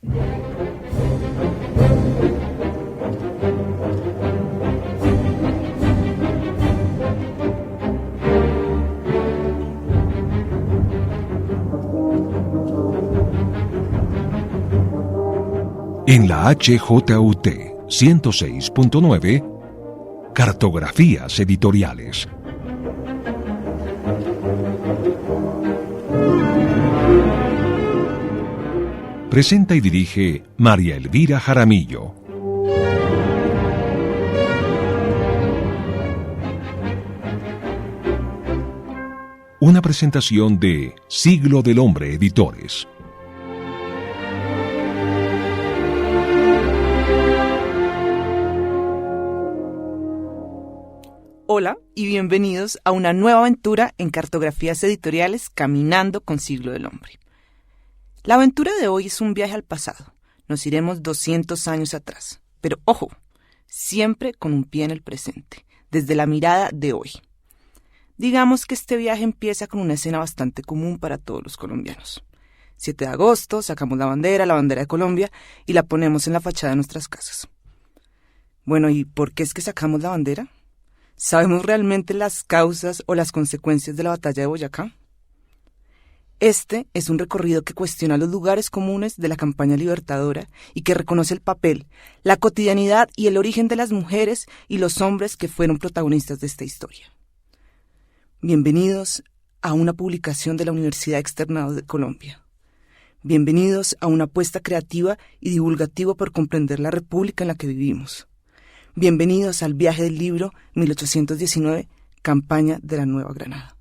En la HJUT 106.9, Cartografías Editoriales. Presenta y dirige María Elvira Jaramillo. Una presentación de Siglo del Hombre Editores. Hola y bienvenidos a una nueva aventura en Cartografías Editoriales Caminando con Siglo del Hombre. La aventura de hoy es un viaje al pasado. Nos iremos 200 años atrás. Pero ojo, siempre con un pie en el presente, desde la mirada de hoy. Digamos que este viaje empieza con una escena bastante común para todos los colombianos. 7 de agosto, sacamos la bandera de Colombia, y la ponemos en la fachada de nuestras casas. Bueno, ¿y por qué es que sacamos la bandera? ¿Sabemos realmente las causas o las consecuencias de la batalla de Boyacá? Este es un recorrido que cuestiona los lugares comunes de la campaña libertadora y que reconoce el papel, la cotidianidad y el origen de las mujeres y los hombres que fueron protagonistas de esta historia. Bienvenidos a una publicación de la Universidad Externado de Colombia. Bienvenidos a una apuesta creativa y divulgativa por comprender la república en la que vivimos. Bienvenidos al viaje del libro 1819, Campaña de la Nueva Granada.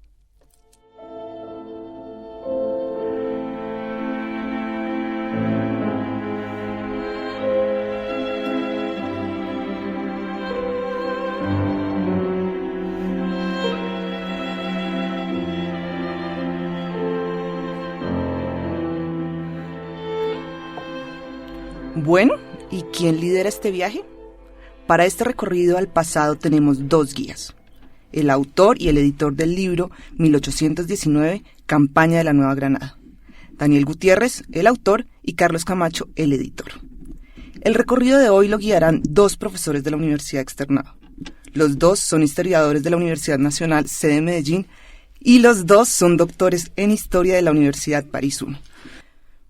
Bueno, ¿y quién lidera este viaje? Para este recorrido al pasado tenemos 2 guías, el autor y el editor del libro 1819, Campaña de la Nueva Granada, Daniel Gutiérrez, el autor, y Carlos Camacho, el editor. El recorrido de hoy lo guiarán 2 profesores de la Universidad Externado. Los 2 son historiadores de la Universidad Nacional sede de Medellín y los 2 son doctores en Historia de la Universidad París I.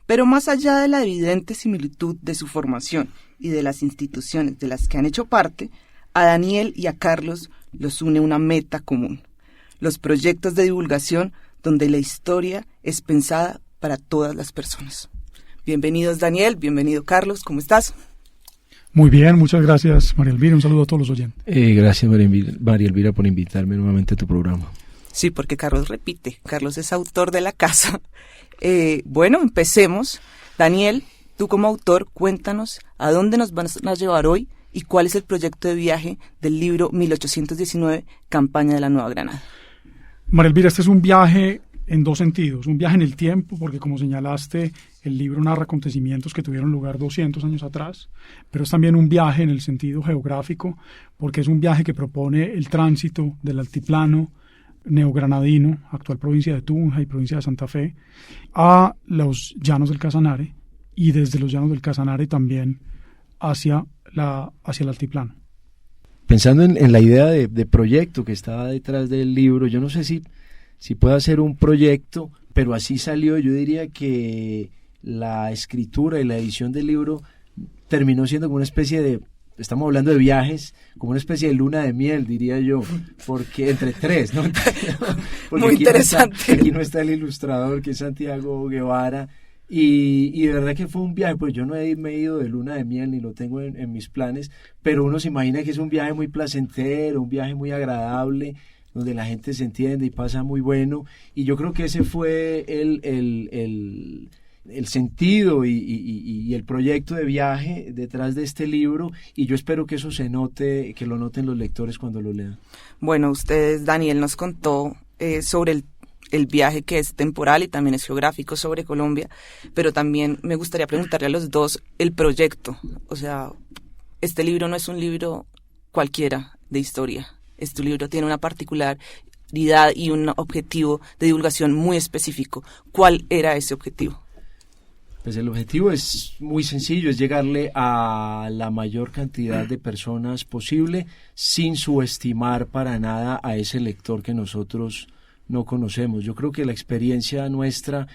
Pero más allá de la evidente similitud de su formación y de las instituciones de las que han hecho parte, a Daniel y a Carlos los une una meta común: los proyectos de divulgación donde la historia es pensada para todas las personas. Bienvenidos, Daniel, bienvenido, Carlos, ¿cómo estás? Muy bien, muchas gracias, María Elvira, un saludo a todos los oyentes. Gracias, María Elvira, por invitarme nuevamente a tu programa. Sí, porque Carlos repite, Carlos es autor de la casa. Bueno, empecemos. Daniel, tú como autor, cuéntanos a dónde nos van a llevar hoy y cuál es el proyecto de viaje del libro 1819, Campaña de la Nueva Granada. María Elvira, este es un viaje en 2 sentidos. Un viaje en el tiempo, porque como señalaste, el libro narra acontecimientos que tuvieron lugar 200 años atrás, pero es también un viaje en el sentido geográfico, porque es un viaje que propone el tránsito del altiplano neogranadino, actual provincia de Tunja y provincia de Santa Fe, a los llanos del Casanare, y desde los llanos del Casanare también hacia el altiplano. Pensando en la idea de proyecto que estaba detrás del libro, yo no sé si puede ser un proyecto, pero así salió. Yo diría que la escritura y la edición del libro terminó siendo como una especie de, estamos hablando de viajes, como una especie de luna de miel, diría yo, porque entre 3, ¿no? Porque muy interesante. Aquí no está el ilustrador, que es Santiago Guevara, y de verdad que fue un viaje. Pues yo no me he ido de luna de miel, ni lo tengo en mis planes, pero uno se imagina que es un viaje muy placentero, un viaje muy agradable, donde la gente se entiende y pasa muy bueno, y yo creo que ese fue el sentido y el proyecto de viaje detrás de este libro, y yo espero que eso se note, que lo noten los lectores cuando lo lean. Bueno, Daniel nos contó sobre el viaje, que es temporal y también es geográfico, sobre Colombia, pero también me gustaría preguntarle a los 2 el proyecto. O sea, este libro no es un libro cualquiera de historia. Este libro tiene una particularidad y un objetivo de divulgación muy específico. ¿Cuál era ese objetivo? Pues el objetivo es muy sencillo, es llegarle a la mayor cantidad de personas posible sin subestimar para nada a ese lector que nosotros no conocemos. Yo creo que la experiencia nuestra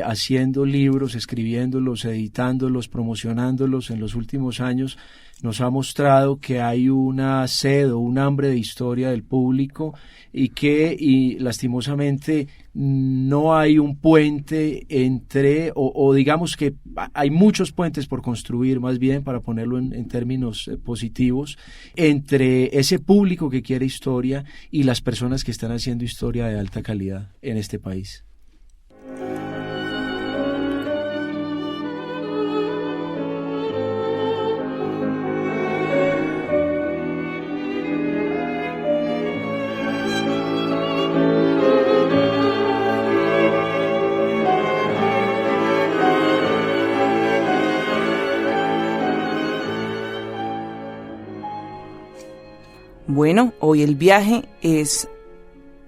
haciendo libros, escribiéndolos, editándolos, promocionándolos en los últimos años nos ha mostrado que hay una sed o un hambre de historia del público y lastimosamente no hay un puente entre, o digamos que hay muchos puentes por construir, más bien para ponerlo en términos positivos, entre ese público que quiere historia y las personas que están haciendo historia de alta calidad en este país. Bueno, hoy el viaje es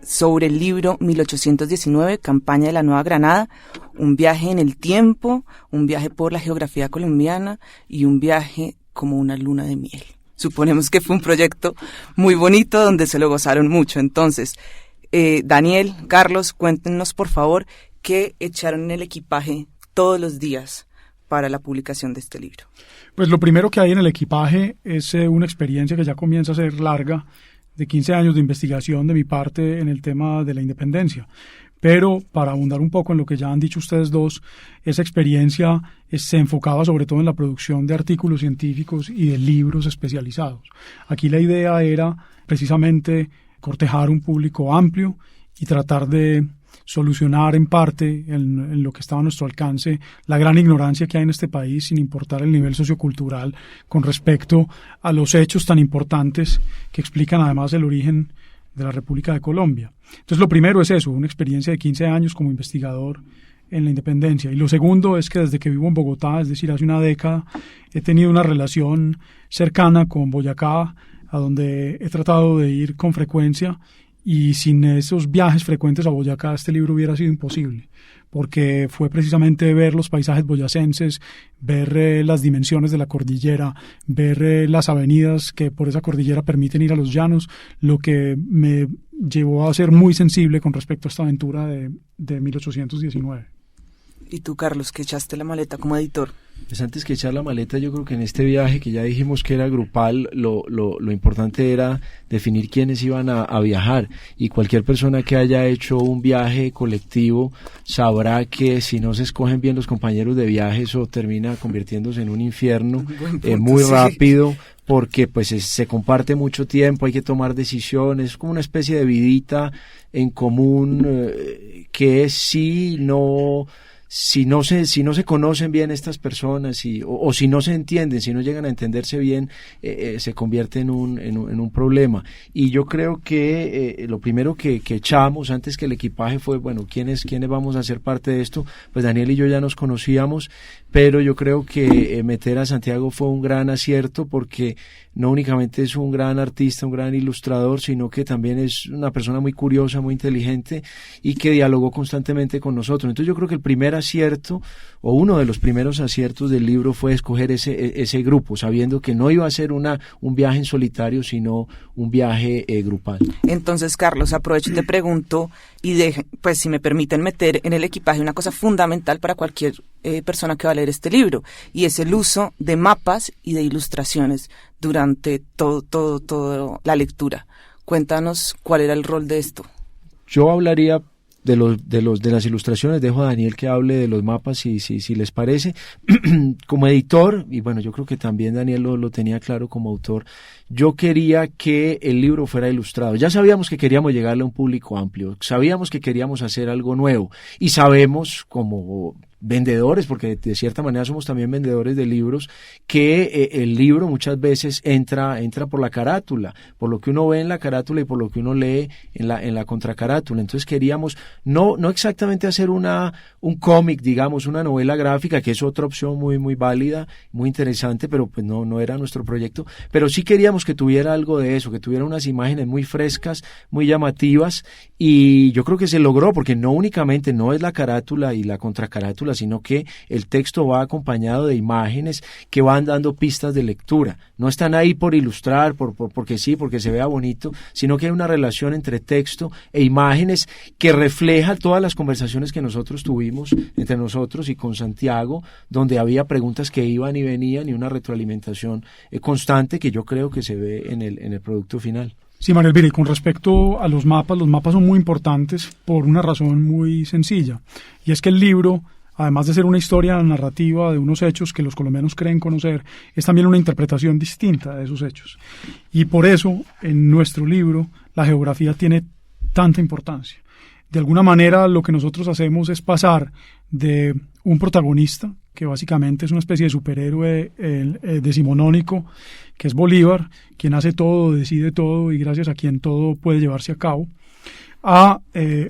sobre el libro 1819, Campaña de la Nueva Granada, un viaje en el tiempo, un viaje por la geografía colombiana y un viaje como una luna de miel. Suponemos que fue un proyecto muy bonito donde se lo gozaron mucho. Entonces, Daniel, Carlos, cuéntenos por favor qué echaron en el equipaje todos los días para la publicación de este libro. Pues lo primero que hay en el equipaje es una experiencia que ya comienza a ser larga, de 15 años de investigación de mi parte en el tema de la independencia. Pero para abundar un poco en lo que ya han dicho ustedes dos, esa experiencia se enfocaba sobre todo en la producción de artículos científicos y de libros especializados. Aquí la idea era precisamente cortejar un público amplio y tratar de solucionar en parte, en lo que estaba a nuestro alcance, la gran ignorancia que hay en este país, sin importar el nivel sociocultural, con respecto a los hechos tan importantes que explican además el origen de la República de Colombia. Entonces lo primero es eso, una experiencia de 15 años como investigador en la independencia. Y lo segundo es que desde que vivo en Bogotá, es decir, hace una década, he tenido una relación cercana con Boyacá, a donde he tratado de ir con frecuencia. Y sin esos viajes frecuentes a Boyacá este libro hubiera sido imposible, porque fue precisamente ver los paisajes boyacenses, ver las dimensiones de la cordillera, ver las avenidas que por esa cordillera permiten ir a los llanos, lo que me llevó a ser muy sensible con respecto a esta aventura de 1819. ¿Y tú, Carlos, que echaste la maleta como editor? Pues antes que echar la maleta, yo creo que en este viaje, que ya dijimos que era grupal, lo importante era definir quiénes iban a viajar, y cualquier persona que haya hecho un viaje colectivo sabrá que si no se escogen bien los compañeros de viaje, eso termina convirtiéndose en un infierno muy rápido, porque pues se comparte mucho tiempo, hay que tomar decisiones, es como una especie de vidita en común que si no se conocen bien estas personas o si no se entienden, si no llegan a entenderse bien, se convierte en un problema. Y yo creo que lo primero que echamos antes que el equipaje fue, bueno, ¿quiénes vamos a ser parte de esto? Pues Daniel y yo ya nos conocíamos, pero yo creo que meter a Santiago fue un gran acierto, porque no únicamente es un gran artista, un gran ilustrador, sino que también es una persona muy curiosa, muy inteligente y que dialogó constantemente con nosotros. Entonces yo creo que el primer acierto, o uno de los primeros aciertos del libro, fue escoger ese grupo, sabiendo que no iba a ser un viaje en solitario, sino un viaje grupal. Entonces, Carlos, aprovecho y te pregunto, y pues si me permiten meter en el equipaje una cosa fundamental para cualquier persona que va a leer este libro, y es el uso de mapas y de ilustraciones durante todo la lectura. Cuéntanos cuál era el rol de esto. Yo hablaría de las ilustraciones, dejo a Daniel que hable de los mapas si les parece. Como editor, y bueno, yo creo que también Daniel lo tenía claro como autor, yo quería que el libro fuera ilustrado. Ya sabíamos que queríamos llegarle a un público amplio, sabíamos que queríamos hacer algo nuevo, y sabemos como vendedores, porque de cierta manera somos también vendedores de libros, que el libro muchas veces entra por la carátula, por lo que uno ve en la carátula y por lo que uno lee en la contracarátula. Entonces queríamos no exactamente hacer un cómic, digamos, una novela gráfica, que es otra opción muy, muy válida, muy interesante, pero pues no era nuestro proyecto, pero sí queríamos que tuviera algo de eso, que tuviera unas imágenes muy frescas, muy llamativas, y yo creo que se logró, porque no únicamente no es la carátula y la contracarátula, lectura, sino que el texto va acompañado de imágenes que van dando pistas de lectura. No están ahí por ilustrar, porque sí, porque se vea bonito, sino que hay una relación entre texto e imágenes que refleja todas las conversaciones que nosotros tuvimos entre nosotros y con Santiago, donde había preguntas que iban y venían y una retroalimentación constante que yo creo que se ve en el producto final. Sí, María Elvira, y con respecto a los mapas son muy importantes por una razón muy sencilla, y es que el libro, además de ser una historia narrativa de unos hechos que los colombianos creen conocer, es también una interpretación distinta de esos hechos. Y por eso, en nuestro libro, la geografía tiene tanta importancia. De alguna manera, lo que nosotros hacemos es pasar de un protagonista, que básicamente es una especie de superhéroe decimonónico, que es Bolívar, quien hace todo, decide todo y gracias a quien todo puede llevarse a cabo, a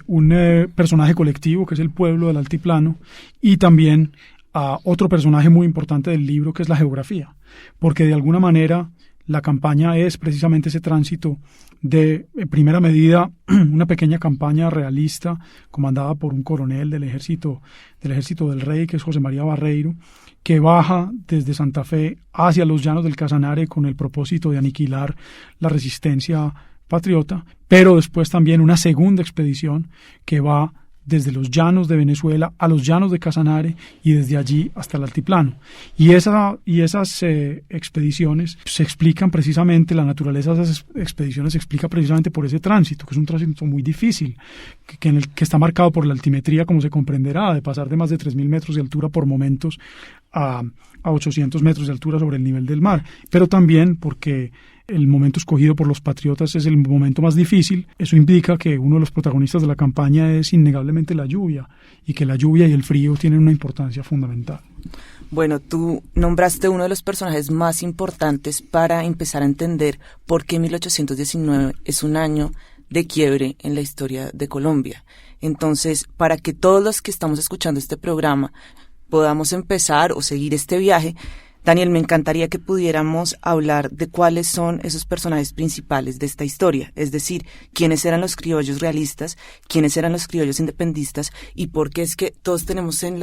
un personaje colectivo que es el pueblo del altiplano, y también a otro personaje muy importante del libro que es la geografía, porque de alguna manera la campaña es precisamente ese tránsito de, en primera medida, una pequeña campaña realista comandada por un coronel del ejército del rey, que es José María Barreiro, que baja desde Santa Fe hacia los llanos del Casanare con el propósito de aniquilar la resistencia patriota, pero después también una segunda expedición que va desde los llanos de Venezuela a los llanos de Casanare y desde allí hasta el altiplano. Y esas expediciones se explican precisamente, la naturaleza de esas expediciones se explica precisamente por ese tránsito, que es un tránsito muy difícil, que está marcado por la altimetría, como se comprenderá, de pasar de más de 3.000 metros de altura por momentos a 800 metros de altura sobre el nivel del mar, pero también porque el momento escogido por los patriotas es el momento más difícil. Eso indica que uno de los protagonistas de la campaña es innegablemente la lluvia, y que la lluvia y el frío tienen una importancia fundamental. Bueno, tú nombraste uno de los personajes más importantes para empezar a entender por qué 1819 es un año de quiebre en la historia de Colombia. Entonces, para que todos los que estamos escuchando este programa podamos empezar o seguir este viaje, Daniel, me encantaría que pudiéramos hablar de cuáles son esos personajes principales de esta historia, es decir, quiénes eran los criollos realistas, quiénes eran los criollos independistas y por qué es que todos tenemos en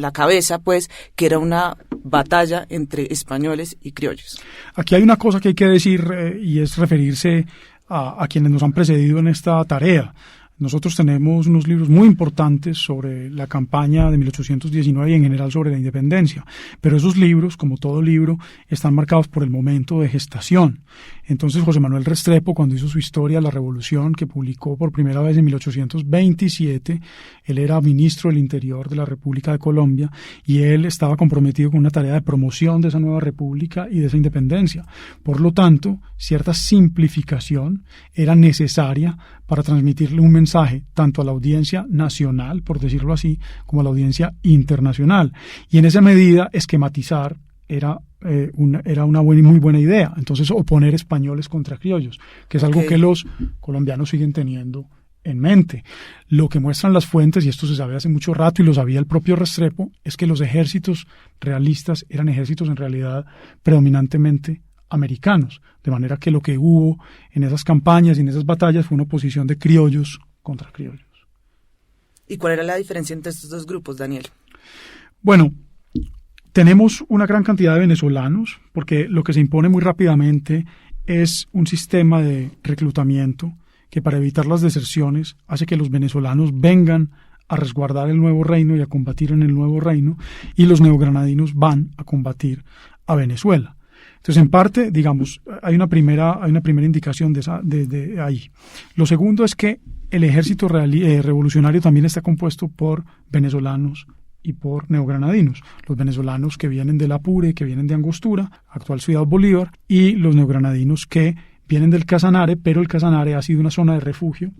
la cabeza, pues, que era una batalla entre españoles y criollos. Aquí hay una cosa que hay que decir y es referirse a quienes nos han precedido en esta tarea. Nosotros tenemos unos libros muy importantes sobre la campaña de 1819 y en general sobre la independencia, pero esos libros, como todo libro, están marcados por el momento de gestación. Entonces José Manuel Restrepo, cuando hizo su historia La Revolución, que publicó por primera vez en 1827, él era ministro del Interior de la República de Colombia y él estaba comprometido con una tarea de promoción de esa nueva república y de esa independencia. Por lo tanto, cierta simplificación era necesaria para transmitirle un mensaje tanto a la audiencia nacional, por decirlo así, como a la audiencia internacional. Y en esa medida, esquematizar era una muy buena idea. Entonces, oponer españoles contra criollos, que es algo que los colombianos siguen teniendo en mente. Lo que muestran las fuentes, y esto se sabe hace mucho rato y lo sabía el propio Restrepo, es que los ejércitos realistas eran ejércitos en realidad predominantemente americanos, de manera que lo que hubo en esas campañas y en esas batallas fue una oposición de criollos contra criollos. ¿Y cuál era la diferencia entre estos dos grupos, Daniel? Bueno, tenemos una gran cantidad de venezolanos, porque lo que se impone muy rápidamente es un sistema de reclutamiento que, para evitar las deserciones, hace que los venezolanos vengan a resguardar el nuevo reino y a combatir en el nuevo reino, y los neogranadinos van a combatir a Venezuela. Entonces, en parte, digamos, hay una primera indicación de ahí. Lo segundo es que el ejército revolucionario también está compuesto por venezolanos y por neogranadinos. Los venezolanos que vienen del Apure, que vienen de Angostura, actual Ciudad Bolívar, y los neogranadinos que vienen del Casanare, pero el Casanare ha sido una zona de refugio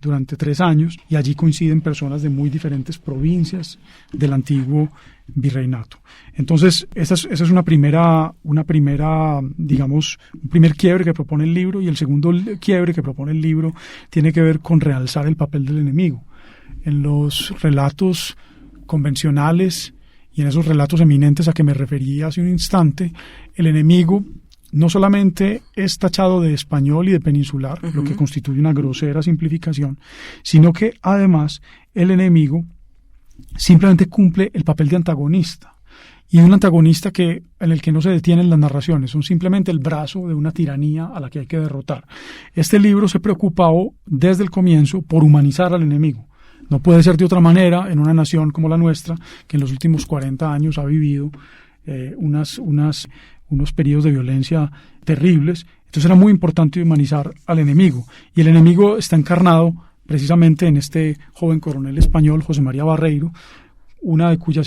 durante 3 años y allí coinciden personas de muy diferentes provincias del antiguo virreinato. Entonces, esa es una primera, digamos, un primer quiebre que propone el libro, y el segundo quiebre que propone el libro tiene que ver con realzar el papel del enemigo. En los relatos convencionales y en esos relatos eminentes a que me referí hace un instante, el enemigo no solamente es tachado de español y de peninsular, lo que constituye una grosera simplificación, sino que además el enemigo simplemente cumple el papel de antagonista. Y un antagonista en el que no se detienen las narraciones, son simplemente el brazo de una tiranía a la que hay que derrotar. Este libro se preocupó desde el comienzo por humanizar al enemigo. No puede ser de otra manera en una nación como la nuestra, que en los últimos 40 años ha vivido unos periodos de violencia terribles. Entonces era muy importante humanizar al enemigo. Y el enemigo está encarnado precisamente en este joven coronel español, José María Barreiro, una de cuya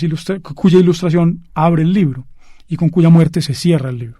ilustración abre el libro y con cuya muerte se cierra el libro.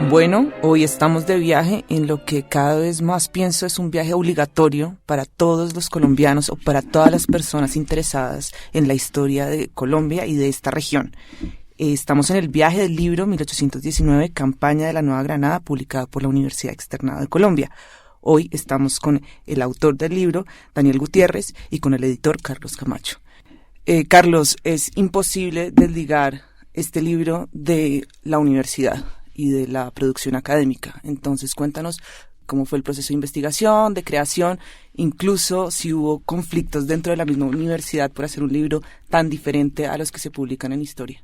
Bueno, hoy estamos de viaje en lo que cada vez más pienso es un viaje obligatorio para todos los colombianos o para todas las personas interesadas en la historia de Colombia y de esta región. Estamos en el viaje del libro 1819, Campaña de la Nueva Granada, publicada por la Universidad Externada de Colombia. Hoy estamos con el autor del libro, Daniel Gutiérrez, y con el editor, Carlos Camacho. Carlos, es imposible desligar este libro de la universidad y de la producción académica. Entonces, cuéntanos cómo fue el proceso de investigación, de creación, incluso si hubo conflictos dentro de la misma universidad por hacer un libro tan diferente a los que se publican en historia.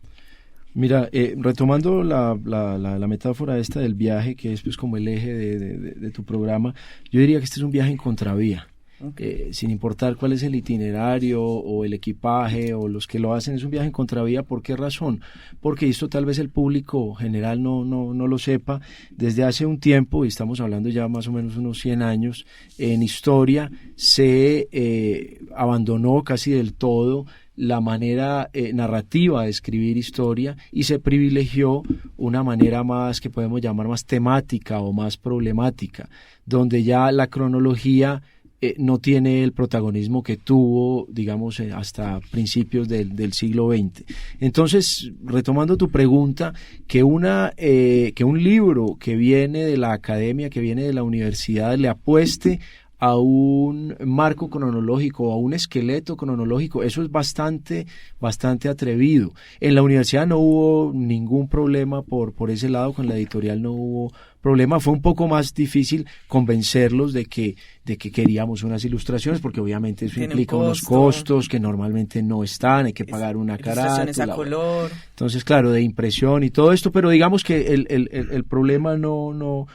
Mira, retomando la metáfora esta del viaje, que es pues como el eje de tu programa, yo diría que este es un viaje en contravía. Okay. Sin importar cuál es el itinerario o el equipaje o los que lo hacen, es un viaje en contravía. ¿Por qué razón? Porque esto tal vez el público general no lo sepa. Desde hace un tiempo, y estamos hablando ya más o menos unos 100 años, en historia se abandonó casi del todo la manera narrativa de escribir historia y se privilegió una manera más que podemos llamar más temática o más problemática, donde ya la cronología no tiene el protagonismo que tuvo, digamos, hasta principios del siglo XX. Entonces, retomando tu pregunta, que un libro que viene de la academia, que viene de la universidad, le apueste a un marco cronológico, a un esqueleto cronológico, eso es bastante atrevido. En la universidad no hubo ningún problema por ese lado, con la editorial no hubo problema. Fue un poco más difícil convencerlos de que queríamos unas ilustraciones, porque obviamente eso implica unos costos que normalmente no están, hay que pagar una carátula. Ilustraciones a color. Entonces, claro, de impresión y todo esto, pero digamos que el problema no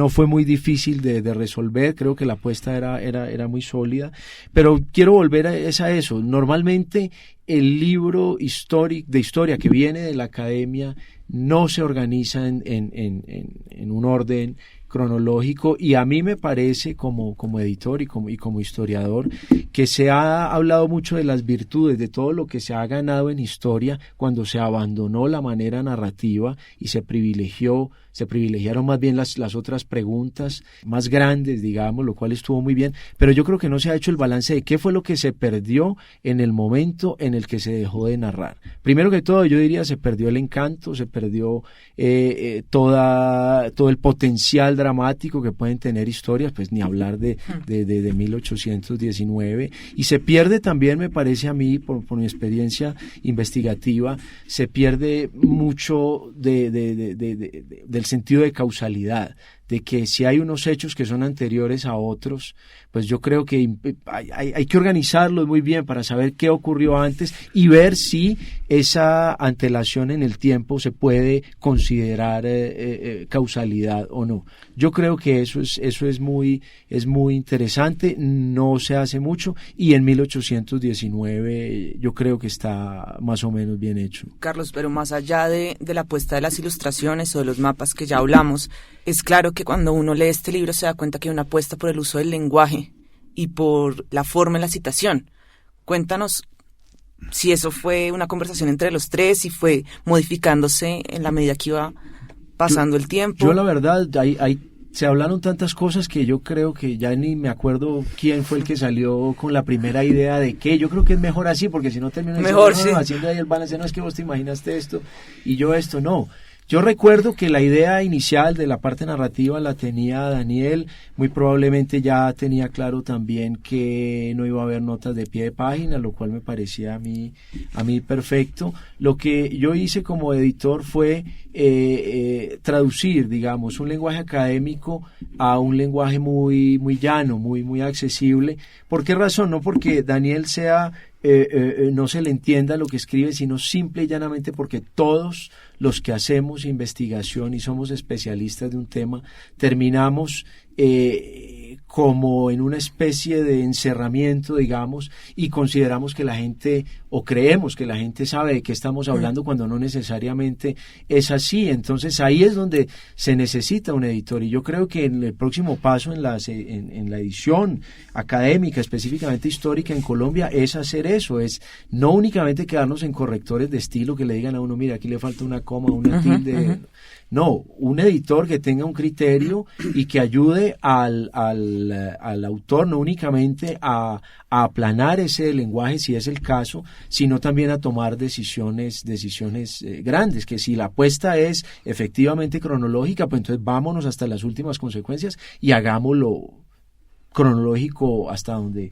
fue muy difícil de resolver. Creo que la apuesta era muy sólida, pero quiero volver a eso. Normalmente el libro de historia que viene de la academia no se organiza en un orden cronológico, y a mí me parece como editor y como historiador que se ha hablado mucho de las virtudes, de todo lo que se ha ganado en historia cuando se abandonó la manera narrativa y se privilegiaron más bien las otras preguntas más grandes, digamos, lo cual estuvo muy bien, pero yo creo que no se ha hecho el balance de qué fue lo que se perdió en el momento en el que se dejó de narrar. Primero que todo, yo diría, se perdió el encanto, se perdió todo el potencial dramático que pueden tener historias, pues ni hablar de 1819, y se pierde también, me parece a mí, por mi experiencia investigativa, se pierde mucho del sentido de causalidad, de que si hay unos hechos que son anteriores a otros, pues yo creo que hay que organizarlo muy bien para saber qué ocurrió antes y ver si esa antelación en el tiempo se puede considerar causalidad o no. Yo creo que eso es muy interesante, no se hace mucho, y en 1819 yo creo que está más o menos bien hecho. Carlos, pero más allá de la apuesta de las ilustraciones o de los mapas que ya hablamos, es claro que cuando uno lee este libro se da cuenta que hay una apuesta por el uso del lenguaje y por la forma en la citación. Cuéntanos si eso fue una conversación entre los tres y fue modificándose en la medida que iba pasando el tiempo. Yo la verdad, se hablaron tantas cosas que yo creo que ya ni me acuerdo quién fue el que salió con la primera idea de qué. Yo creo que es mejor así, porque si no termino haciendo ahí el balance, no, es que vos te imaginaste esto y yo esto, no. Yo recuerdo que la idea inicial de la parte narrativa la tenía Daniel, muy probablemente ya tenía claro también que no iba a haber notas de pie de página, lo cual me parecía a mí perfecto. Lo que yo hice como editor fue traducir, digamos, un lenguaje académico a un lenguaje muy llano, muy accesible. ¿Por qué razón? No porque Daniel no se le entienda lo que escribe, sino simple y llanamente porque todos los que hacemos investigación y somos especialistas de un tema terminamos como en una especie de encerramiento, digamos, y consideramos que la gente, o creemos que la gente sabe de qué estamos hablando cuando no necesariamente es así. Entonces ahí es donde se necesita un editor, y yo creo que en el próximo paso en la edición académica, específicamente histórica en Colombia, es hacer eso, es no únicamente quedarnos en correctores de estilo que le digan a uno, mira, aquí le falta una coma, una tilde. No, un editor que tenga un criterio y que ayude al autor no únicamente a aplanar ese lenguaje si es el caso, sino también a tomar decisiones grandes, que si la apuesta es efectivamente cronológica, pues entonces vámonos hasta las últimas consecuencias y hagámoslo cronológico hasta donde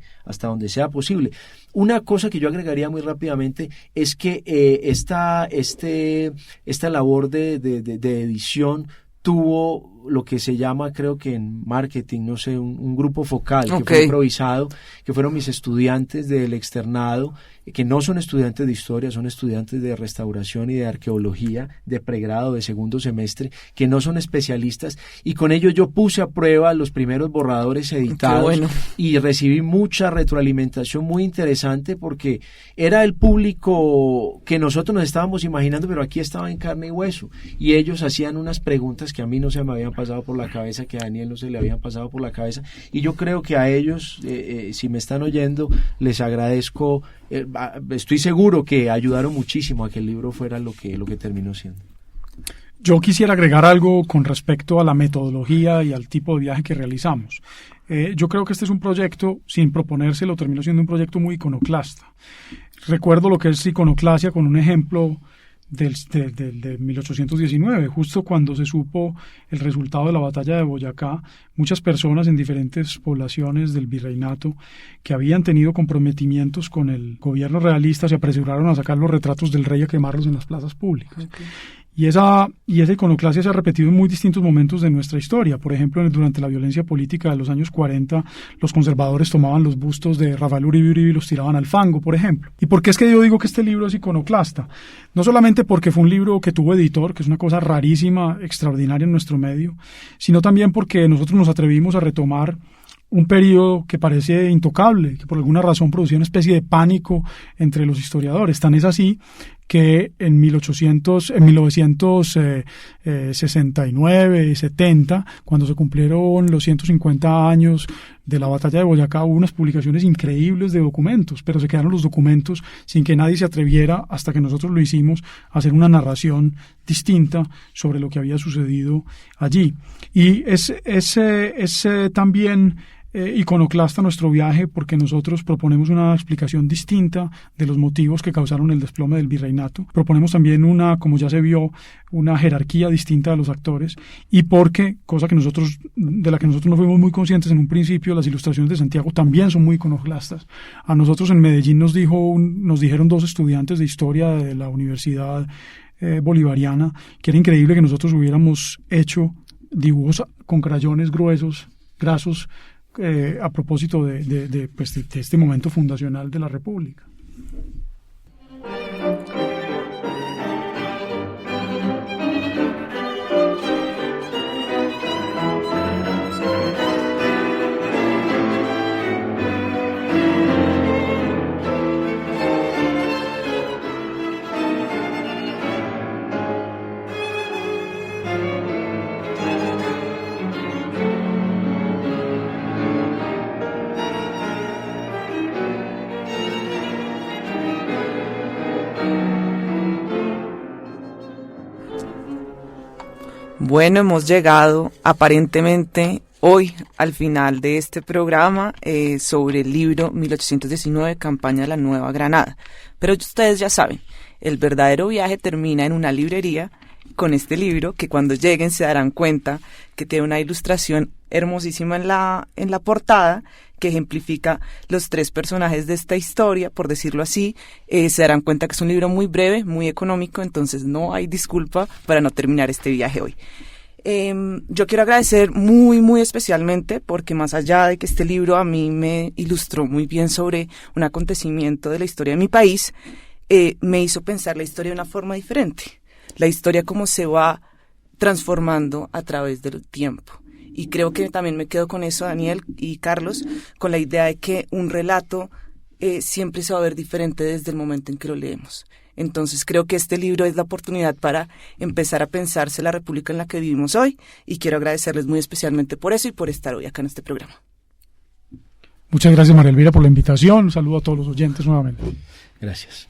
sea posible. Una cosa que yo agregaría muy rápidamente es que esta labor de edición tuvo lo que se llama, creo que en marketing, no sé, un grupo focal que fue improvisado, que fueron mis estudiantes del externado, que no son estudiantes de historia, son estudiantes de restauración y de arqueología, de pregrado, de segundo semestre, que no son especialistas, y con ellos yo puse a prueba los primeros borradores editados y recibí mucha retroalimentación muy interesante, porque era el público que nosotros nos estábamos imaginando, pero aquí estaba en carne y hueso, y ellos hacían unas preguntas que a mí no se me habían pasado por la cabeza, que a Daniel no se le habían pasado por la cabeza, y yo creo que a ellos, si me están oyendo, les agradezco. Estoy seguro que ayudaron muchísimo a que el libro fuera lo que terminó siendo. Yo quisiera agregar algo con respecto a la metodología y al tipo de viaje que realizamos. Yo creo que este es un proyecto, sin proponérselo, terminó siendo un proyecto muy iconoclasta. Recuerdo lo que es iconoclasia con un ejemplo de 1819, justo cuando se supo el resultado de la batalla de Boyacá. Muchas personas en diferentes poblaciones del virreinato que habían tenido comprometimientos con el gobierno realista se apresuraron a sacar los retratos del rey y a quemarlos en las plazas públicas. Y esa iconoclasia se ha repetido en muy distintos momentos de nuestra historia. Por ejemplo, durante la violencia política de los años 40, los conservadores tomaban los bustos de Rafael Uribe y los tiraban al fango, por ejemplo. ¿Y por qué es que yo digo que este libro es iconoclasta? No solamente porque fue un libro que tuvo editor, que es una cosa rarísima, extraordinaria en nuestro medio, sino también porque nosotros nos atrevimos a retomar un periodo que parece intocable, que por alguna razón producía una especie de pánico entre los historiadores. Tan es así que en 1969 y 70, cuando se cumplieron los 150 años de la batalla de Boyacá, hubo unas publicaciones increíbles de documentos, pero se quedaron los documentos sin que nadie se atreviera, hasta que nosotros lo hicimos, a hacer una narración distinta sobre lo que había sucedido allí. Y es también iconoclasta nuestro viaje, porque nosotros proponemos una explicación distinta de los motivos que causaron el desplome del virreinato. Proponemos también como ya se vio, una jerarquía distinta de los actores, y porque, cosa de la que nosotros no fuimos muy conscientes en un principio, las ilustraciones de Santiago también son muy iconoclastas. A nosotros en Medellín nos dijeron dos estudiantes de historia de la Universidad Bolivariana que era increíble que nosotros hubiéramos hecho dibujos con crayones gruesos, grasos, a propósito de este momento fundacional de la República. Bueno, hemos llegado aparentemente hoy al final de este programa sobre el libro 1819, Campaña de la Nueva Granada. Pero ustedes ya saben, el verdadero viaje termina en una librería con este libro, que cuando lleguen se darán cuenta que tiene una ilustración hermosísima en la portada, que ejemplifica los 3 personajes de esta historia, por decirlo así. Se darán cuenta que es un libro muy breve, muy económico, entonces no hay disculpa para no terminar este viaje hoy. Yo quiero agradecer muy especialmente, porque más allá de que este libro a mí me ilustró muy bien sobre un acontecimiento de la historia de mi país, me hizo pensar la historia de una forma diferente. La historia como se va transformando a través del tiempo. Y creo que también me quedo con eso, Daniel y Carlos, con la idea de que un relato siempre se va a ver diferente desde el momento en que lo leemos. Entonces creo que este libro es la oportunidad para empezar a pensarse la república en la que vivimos hoy, y quiero agradecerles muy especialmente por eso y por estar hoy acá en este programa. Muchas gracias, María Elvira, por la invitación. Un saludo a todos los oyentes nuevamente. Gracias.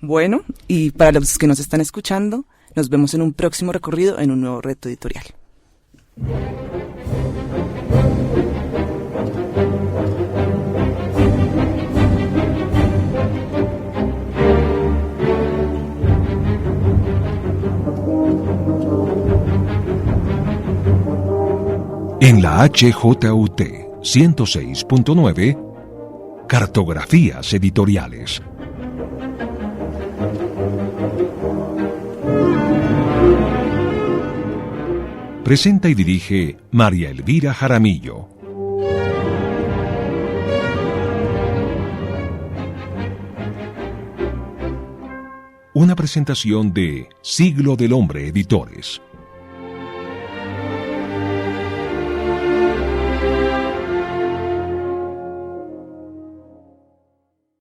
Bueno, y para los que nos están escuchando, nos vemos en un próximo recorrido en un nuevo reto editorial. En la HJUT 106.9, Cartografías Editoriales. Presenta y dirige María Elvira Jaramillo. Una presentación de Siglo del Hombre Editores.